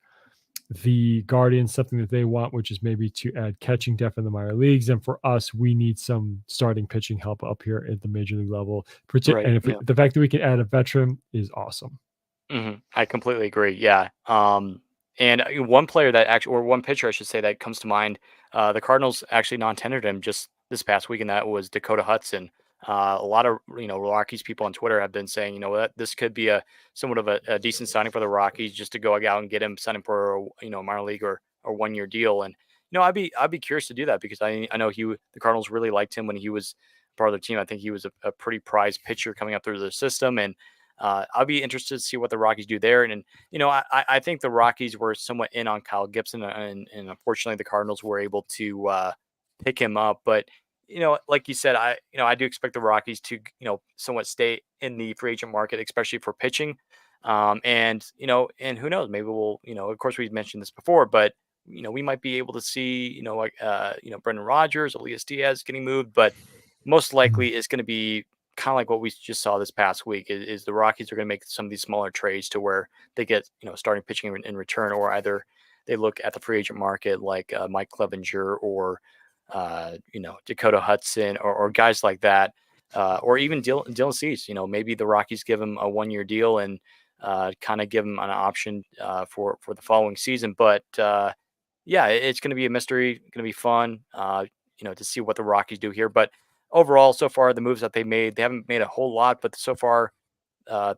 the Guardians something that they want, which is maybe to add catching depth in the minor leagues. And for us, we need some starting pitching help up here at the major league level. Right. And the fact that we can add a veteran is awesome. I completely agree. Yeah. And one player that actually, or one pitcher, I should say, that comes to mind, the Cardinals actually non-tendered him just this past week, and that was Dakota Hudson. A lot of Rockies people on Twitter have been saying that this could be somewhat of a decent signing for the Rockies, just to go out and get him, sign him for a minor league or 1-year deal. And I'd be curious to do that because I know the Cardinals really liked him when he was part of their team. I think he was a pretty prized pitcher coming up through the system, and I'll be interested to see what the Rockies do there. And I think the Rockies were somewhat in on Kyle Gibson, and unfortunately the Cardinals were able to pick him up. But like you said, I do expect the Rockies to somewhat stay in the free agent market, especially for pitching. And who knows, maybe we'll of course we've mentioned this before, but we might be able to see Brendan Rodgers, Elias Diaz getting moved, but most likely it's going to be kind of like what we just saw this past week is the Rockies are going to make some of these smaller trades to where they get starting pitching in return, or either they look at the free agent market like Mike Clevenger or Dakota Hudson or guys like that, or even Dylan Cease. Maybe the Rockies give him a 1-year deal and kind of give him an option for the following season. But yeah, it's going to be a mystery. Going to be fun, to see what the Rockies do here. But overall, so far, the moves that they haven't made a whole lot, but so far,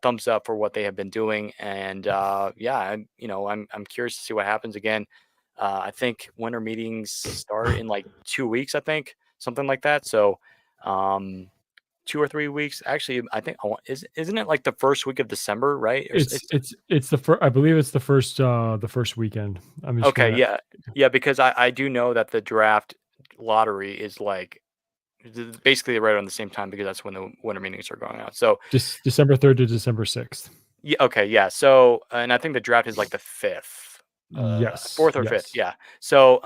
thumbs up for what they have been doing. And yeah, I'm curious to see what happens again. I think winter meetings start in like 2 weeks, I think, something like that. So 2 or 3 weeks. Actually, I think isn't it like the first week of December, right? It's the first. I believe it's the first weekend. I'm just Okay, yeah, because I do know that the draft lottery is like basically right around the same time because that's when the winter meetings are going out. So just December 3rd to December 6th. yeah, okay, yeah. So and I think the draft is like the 5th, Yes, 4th or 5th, yeah. So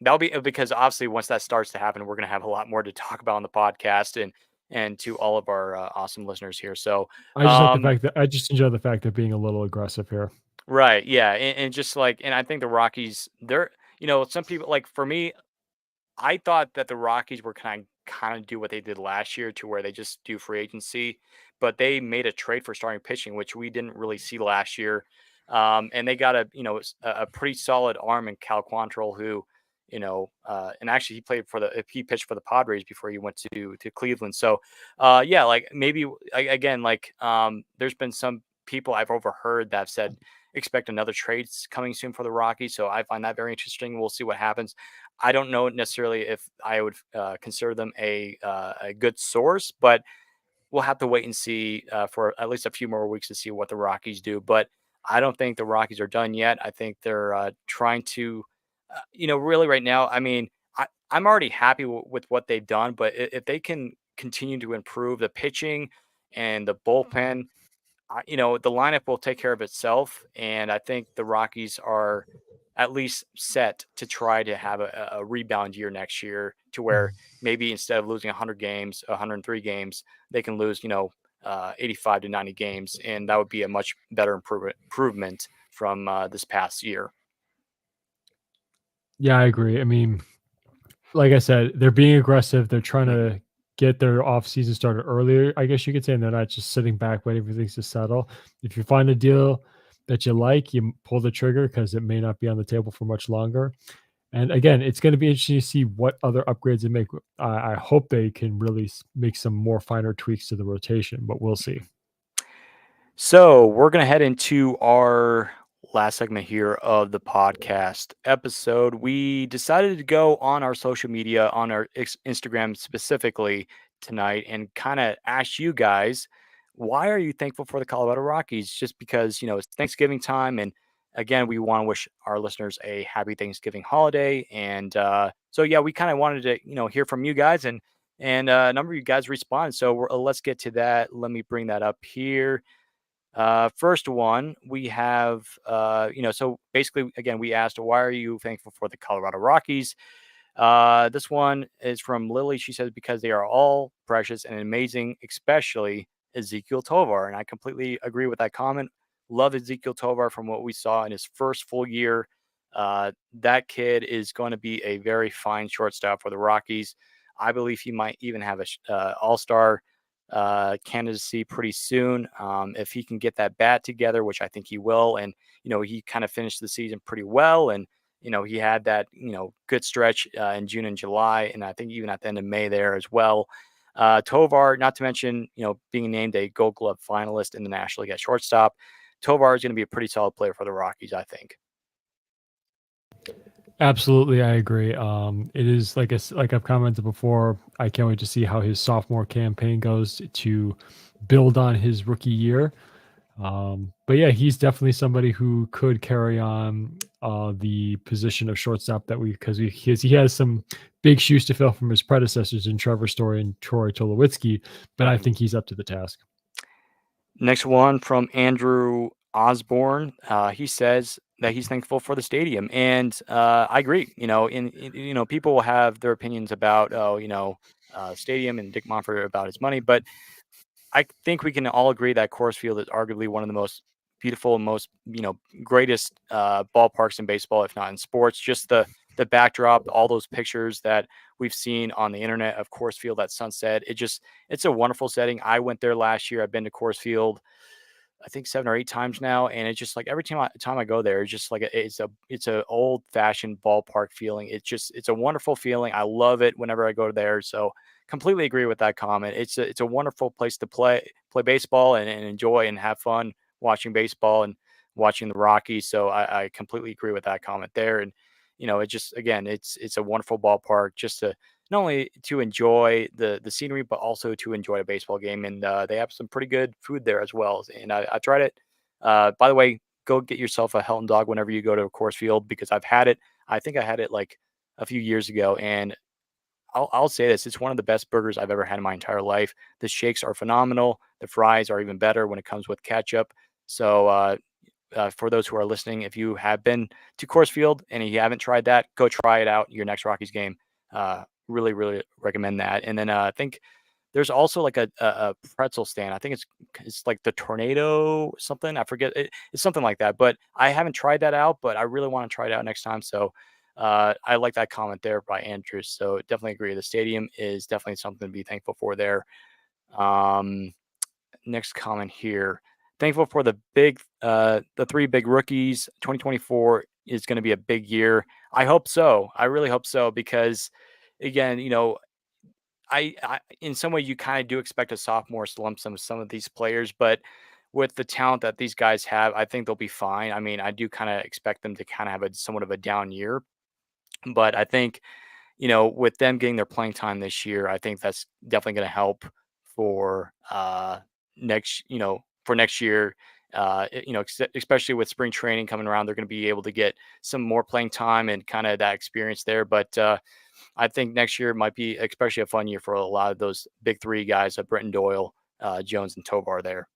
that'll be because obviously once that starts to happen, we're gonna have a lot more to talk about on the podcast and to all of our awesome listeners here. So I just enjoy the fact of being a little aggressive here. right, yeah, and just like, and I think the Rockies, they're some people, like for me, I thought that the Rockies were kind of do what they did last year, to where they just do free agency, but they made a trade for starting pitching, which we didn't really see last year. And they got a pretty solid arm in Cal Quantrill, who and actually he pitched for the Padres before he went to Cleveland. So yeah, like maybe again, like there's been some people I've overheard that have said expect another trades coming soon for the Rockies. So I find that very interesting. We'll see what happens. I don't know necessarily if I would consider them a good source, but we'll have to wait and see for at least a few more weeks to see what the Rockies do. But I don't think the Rockies are done yet. I think they're trying to, really right now. I mean, I'm already happy with what they've done, but if they can continue to improve the pitching and the bullpen, the lineup will take care of itself. And I think the Rockies are at least set to try to have a rebound year next year to where Mhm. maybe instead of losing 100 games, 103 games, they can lose, 85 to 90 games. And that would be a much better improvement from this past year. Yeah, I agree. I mean, like I said, they're being aggressive. They're trying Mhm. to get their off season started earlier, I guess you could say, and they're not just sitting back waiting for things to settle. If you find a deal that you like, you pull the trigger because it may not be on the table for much longer. And again, it's going to be interesting to see what other upgrades they make. I hope they can really make some more finer tweaks to the rotation, but we'll see. So we're going to head into our last segment here of the podcast episode. We decided to go on our social media, on our Instagram specifically tonight, and kind of ask you guys, why are you thankful for the Colorado Rockies? Just because, it's Thanksgiving time. And again, we want to wish our listeners a happy Thanksgiving holiday. And so, yeah, we kind of wanted to, hear from you guys and a number of you guys responded. So let's get to that. Let me bring that up here. First one, we have, so basically, again, we asked, why are you thankful for the Colorado Rockies? This one is from Lily. She says, because they are all precious and amazing, especially Ezekiel Tovar. And I completely agree with that comment. Love Ezekiel Tovar from what we saw in his first full year. That kid is going to be a very fine shortstop for the Rockies. I believe he might even have a all-star candidacy pretty soon if he can get that bat together, which I think he will. And, he kind of finished the season pretty well. And, he had that, good stretch in June and July, and I think even at the end of May there as well. Tovar, not to mention, being named a Gold Glove finalist in the National League at shortstop. Tovar is going to be a pretty solid player for the Rockies, I think. Absolutely, I agree. It is like I've commented before. I can't wait to see how his sophomore campaign goes to build on his rookie year. But yeah, he's definitely somebody who could carry on the position of shortstop that because he has some big shoes to fill from his predecessors in Trevor Story and Troy Tulowitzki, but I Mhm. think he's up to the task. Next one from Andrew Osborne. He says that he's thankful for the stadium, and I agree. People will have their opinions about stadium and Dick Monfort about his money, but I think we can all agree that Coors Field is arguably one of the most beautiful and most greatest ballparks in baseball, if not in sports. Just the backdrop, all those pictures that we've seen on the internet of Coors Field at sunset. It's a wonderful setting. I went there last year. I've been to Coors Field I think 7 or 8 times now, and it's just like every time I go there, it's just like it's a old-fashioned ballpark feeling. It's a wonderful feeling. I love it whenever I go there, so completely agree with that comment. It's a wonderful place to play baseball and enjoy and have fun watching baseball and watching the Rockies, so I completely agree with that comment there, and, it just again, it's a wonderful ballpark just to not only to enjoy the scenery, but also to enjoy a baseball game. And they have some pretty good food there as well. And I tried it. By the way, go get yourself a Helton dog whenever you go to a course field because I've had it. I think I had it like a few years ago, and I'll say this: it's one of the best burgers I've ever had in my entire life. The shakes are phenomenal. The fries are even better when it comes with ketchup. So for those who are listening, if you have been to Coors Field and you haven't tried that, go try it out your next Rockies game. Really, really recommend that. And then I think there's also like a pretzel stand. I think it's like the Tornado something. I forget. It's something like that. But I haven't tried that out. But I really want to try it out next time. So I like that comment there by Andrew. So definitely agree. The stadium is definitely something to be thankful for there. Um, Next comment here. Thankful for the three big rookies. 2024 is going to be a big year. I hope so. I really hope so because, again, I in some way you kind of do expect a sophomore slump some of these players, but with the talent that these guys have, I think they'll be fine. I mean, I do kind of expect them to kind of have a somewhat of a down year, but I think, with them getting their playing time this year, I think that's definitely going to help for next year. Especially with spring training coming around, they're going to be able to get some more playing time and kind of that experience there. But I think next year might be especially a fun year for a lot of those big three guys, Britton Doyle, Jones, and Tovar there.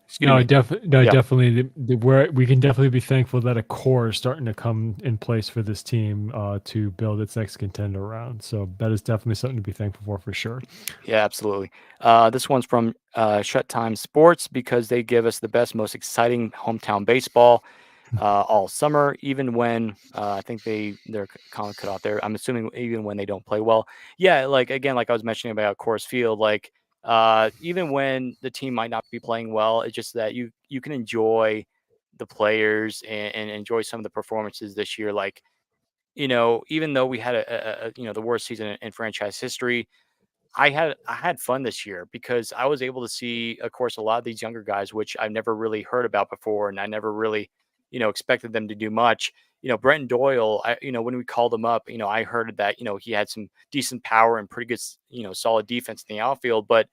Excuse No, me. Yeah. definitely. We can definitely be thankful that a core is starting to come in place for this team to build its next contender around. So that is definitely something to be thankful for sure. Yeah, absolutely. This one's from Shut Time Sports because they give us the best, most exciting hometown baseball all summer, even when I think their comment cut off there. I'm assuming even when they don't play well. Yeah, like again, like I was mentioning about Coors Field, like even when the team might not be playing well, it's just that you can enjoy the players and enjoy some of the performances this year. Like, even though we had the worst season in franchise history, I had fun this year because I was able to see, of course, a lot of these younger guys, which I've never really heard about before, and I never really, expected them to do much. Brenton Doyle, when we called him up, I heard that he had some decent power and pretty good, solid defense in the outfield, but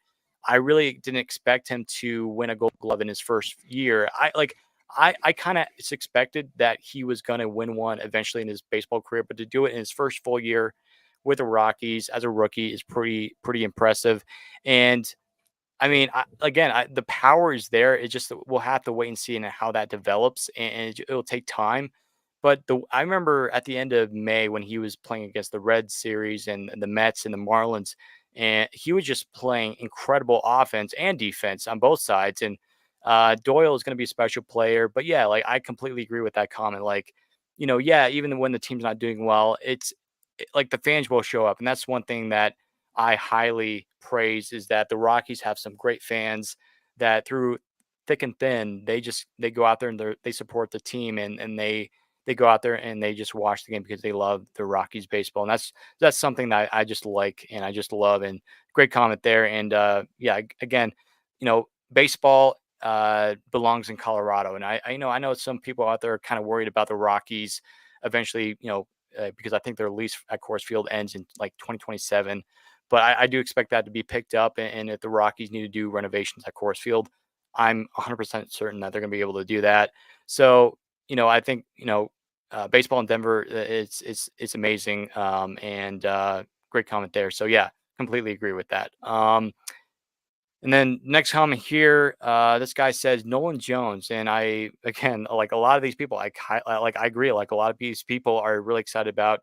I really didn't expect him to win a Gold Glove in his first year. I kind of expected that he was going to win one eventually in his baseball career, but to do it in his first full year with the Rockies as a rookie is pretty impressive. And I mean, the power is there. It just we'll have to wait and see and how that develops, and it'll take time. But I remember at the end of May when he was playing against the Red Series and the Mets and the Marlins, and he was just playing incredible offense and defense on both sides. And Doyle is going to be a special player, but yeah, like I completely agree with that comment. Like, yeah, even when the team's not doing well, like the fans will show up, and that's one thing that I highly praise is that the Rockies have some great fans that through thick and thin, they go out there and they support the team and they go out there and they just watch the game because they love the Rockies baseball. And that's something that I just like and I just love. And great comment there. And yeah, again, baseball belongs in Colorado. And I know some people out there are kind of worried about the Rockies eventually, because I think their lease at Coors Field ends in like 2027. But I do expect that to be picked up. And if the Rockies need to do renovations at Coors Field, I'm 100% certain that they're going to be able to do that. So, I think, baseball in Denver, it's amazing. And great comment there. So, yeah, completely agree with that. And then next comment here, this guy says Nolan Jones, and I again like a lot of these people, I agree. Like a lot of these people are really excited about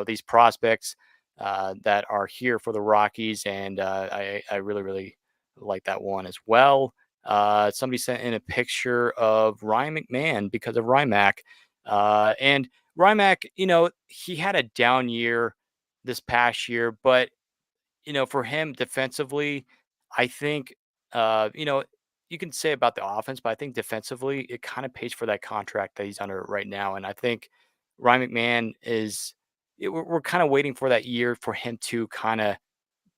these prospects that are here for the Rockies, and I really like that one as well. Somebody sent in a picture of Ryan McMahon because of Rymac, and Rymac, he had a down year this past year, but for him defensively, I think, you can say about the offense, but I think defensively, it kind of pays for that contract that he's under right now. And I think Ryan McMahon we're kind of waiting for that year for him to kind of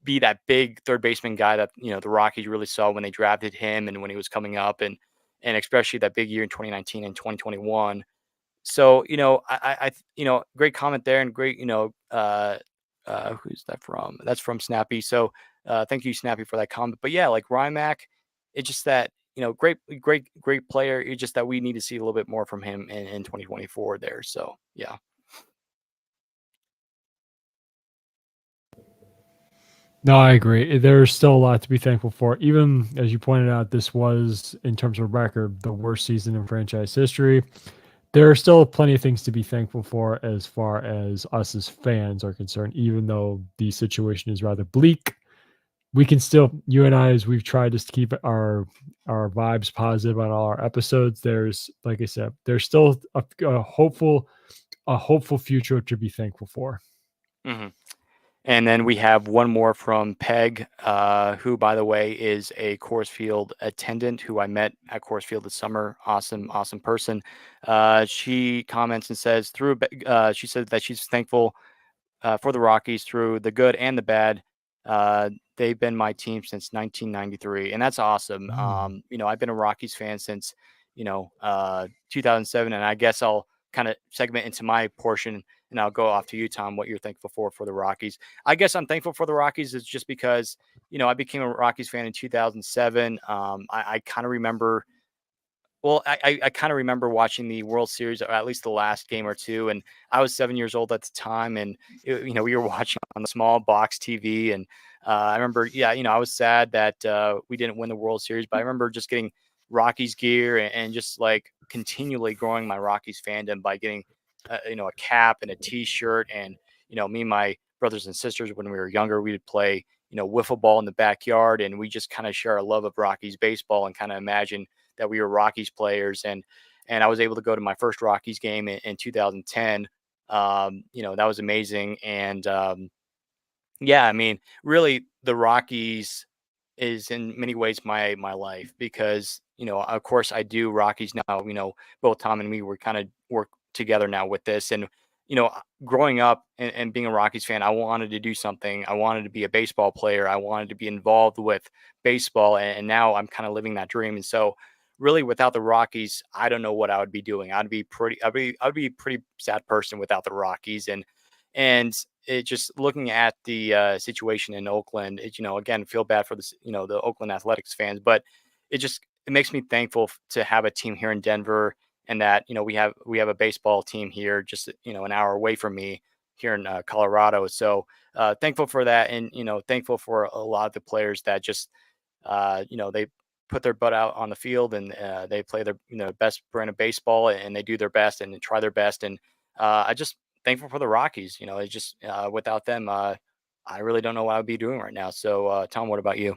be that big third baseman guy that, the Rockies really saw when they drafted him and when he was coming up and especially that big year in 2019 and 2021. So, great comment there and great, who's that from? That's from Snappy. So, thank you, Snappy, for that comment. But yeah, like Rymac, it's just that, great player. It's just that we need to see a little bit more from him in 2024 there. So, yeah. No, I agree. There's still a lot to be thankful for. Even as you pointed out, this was, in terms of record, the worst season in franchise history. There are still plenty of things to be thankful for as far as us as fans are concerned, even though the situation is rather bleak. We can still, you and I, as we've tried to keep our vibes positive on all our episodes. There's, like I said, there's still a hopeful future to be thankful for. hmm And then we have one more from Peg, who, by the way, is a Coors Field attendant who I met at Coors Field this summer. Awesome person. She comments and says, she said that she's thankful for the Rockies through the good and the bad. they've been my team since 1993, and that's awesome. Mm. I've been a Rockies fan since 2007, and I guess I'll kind of segment into my portion, and I'll go off to you, Tom. What you're thankful for the Rockies? I guess I'm thankful for the Rockies is just because I became a Rockies fan in 2007. I kind of remember well, I kind of remember watching the World Series, or at least the last game or two, and I was 7 years old at the time, and we were watching on the small box TV, and I remember, yeah, I was sad that we didn't win the World Series, but I remember just getting Rockies gear and just like continually growing my Rockies fandom by getting, a cap and a T-shirt, and me and my brothers and sisters when we were younger, we would play, wiffle ball in the backyard, and we just kind of share a love of Rockies baseball and kind of imagine that we were Rockies players, and I was able to go to my first Rockies game in 2010. That was amazing, and yeah, I mean, really, the Rockies is in many ways my life because of course I do Rockies now. Both Tom and me were kind of work together now with this, and growing up and being a Rockies fan, I wanted to do something. I wanted to be a baseball player. I wanted to be involved with baseball, and now I'm kind of living that dream. And so, really, without the Rockies, I don't know what I would be doing. I'd be a pretty sad person without the Rockies, and it just looking at the situation in Oakland, again, feel bad for the Oakland Athletics fans, but it makes me thankful to have a team here in Denver, and that we have a baseball team here, just an hour away from me here in Colorado. So thankful for that, and thankful for a lot of the players that just they put their butt out on the field, and they play their best brand of baseball, and they do their best and try their best, and I just thankful for the Rockies. It's just without them, I really don't know what I would be doing right now. So, Tom, what about you?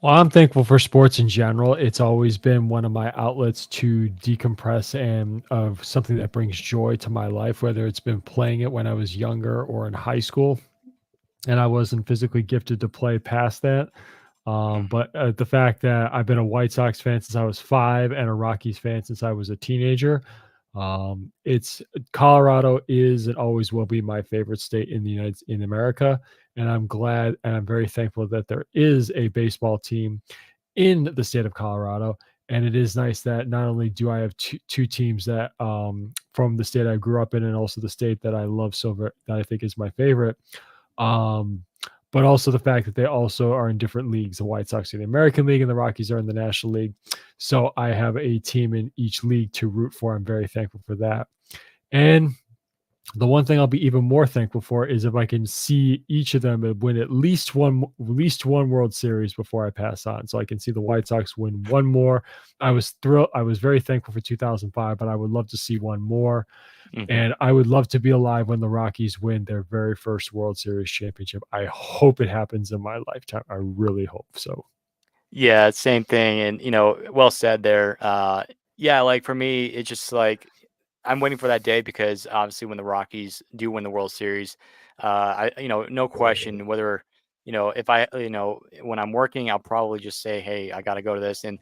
Well, I'm thankful for sports in general. It's always been one of my outlets to decompress and of something that brings joy to my life, whether it's been playing it when I was younger or in high school. And I wasn't physically gifted to play past that. Mhm. But the fact that I've been a White Sox fan since I was 5 and a Rockies fan since I was a teenager, it's Colorado is and always will be my favorite state in in America, and I'm glad and I'm very thankful that there is a baseball team in the state of Colorado. And it is nice that not only do I have two teams that from the state I grew up in, and also the state that I love so very, that I think is my favorite, um, but also the fact that they also are in different leagues. The White Sox are in the American League and the Rockies are in the National League. So I have a team in each league to root for. I'm very thankful for that. And the one thing I'll be even more thankful for is if I can see each of them win at least one World Series before I pass on. So I can see the White Sox win one more. I was thrilled. I was very thankful for 2005, but I would love to see one more. Mhm. And I would love to be alive when the Rockies win their very first World Series championship. I hope it happens in my lifetime. I really hope so. Yeah, same thing, and well said there. Yeah, like for me, it's just like I'm waiting for that day because obviously when the Rockies do win the World Series, no question whether if I when I'm working, I'll probably just say, hey, I got to go to this, and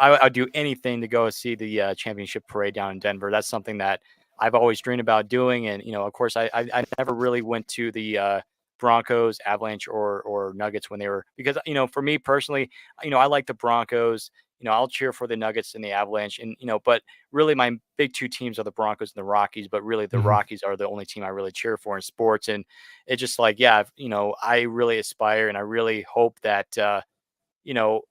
I'd do anything to go see the championship parade down in Denver. That's something that I've always dreamed about doing, and of course, I never really went to the Broncos, Avalanche, or Nuggets when they were, because for me personally, I like the Broncos. I'll cheer for the Nuggets and the Avalanche, and but really my big two teams are the Broncos and the Rockies. But really, the Mhm. Rockies are the only team I really cheer for in sports, and it's just like, yeah, I really aspire and I really hope that the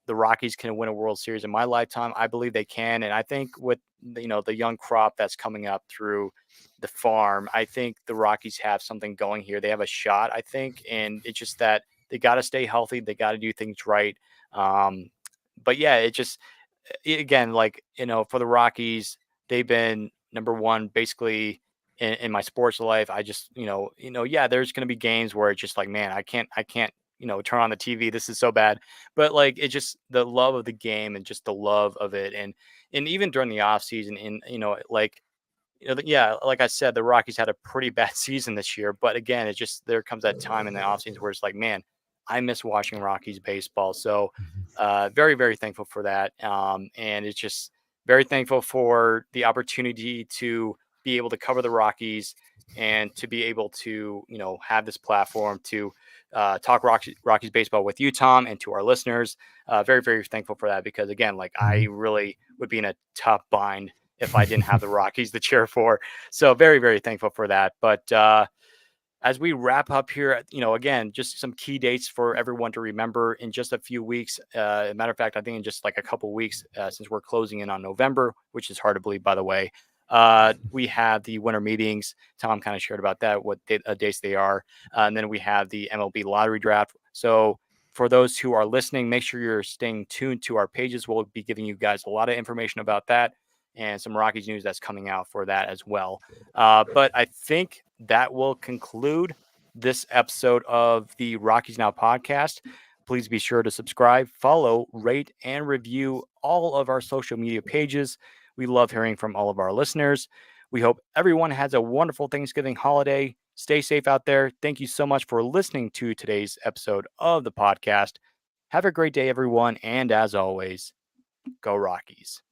Rockies can win a World Series in my lifetime. I believe they can, and I think with the young crop that's coming up through the farm, I think the Rockies have something going here. They have a shot, I think, and it's just that they got to stay healthy. They got to do things right. Um, but yeah, it just again, like for the Rockies, they've been number one basically in my sports life. I just yeah, there's gonna be games where it's just like, man, I can't turn on the TV. This is so bad, but like it just the love of the game and just the love of it, and even during the off season, and like yeah, like I said, the Rockies had a pretty bad season this year, but again, it's just there comes that time in the offseason where it's like, man, I miss watching Rockies baseball. So, Mhm. very, very thankful for that. And it's just very thankful for the opportunity to be able to cover the Rockies and to be able to, have this platform to talk Rockies baseball with you, Tom, and to our listeners. Very, very thankful for that because, again, like I Mhm. really would be in a tough bind if I didn't have the Rockies to cheer for. So very, very thankful for that. But as we wrap up here, again, just some key dates for everyone to remember in just a few weeks. Matter of fact, I think in just like a couple weeks, since we're closing in on November, which is hard to believe, by the way, we have the winter meetings. Tom kind of shared about that, what dates they are. And then we have the MLB lottery draft. So for those who are listening, make sure you're staying tuned to our pages. We'll be giving you guys a lot of information about that and some Rockies news that's coming out for that as well. But I think that will conclude this episode of the Rockies Now podcast. Please be sure to subscribe, follow, rate, and review all of our social media pages. We love hearing from all of our listeners. We hope everyone has a wonderful Thanksgiving holiday. Stay safe out there. Thank you so much for listening to today's episode of the podcast. Have a great day, everyone. And as always, go Rockies.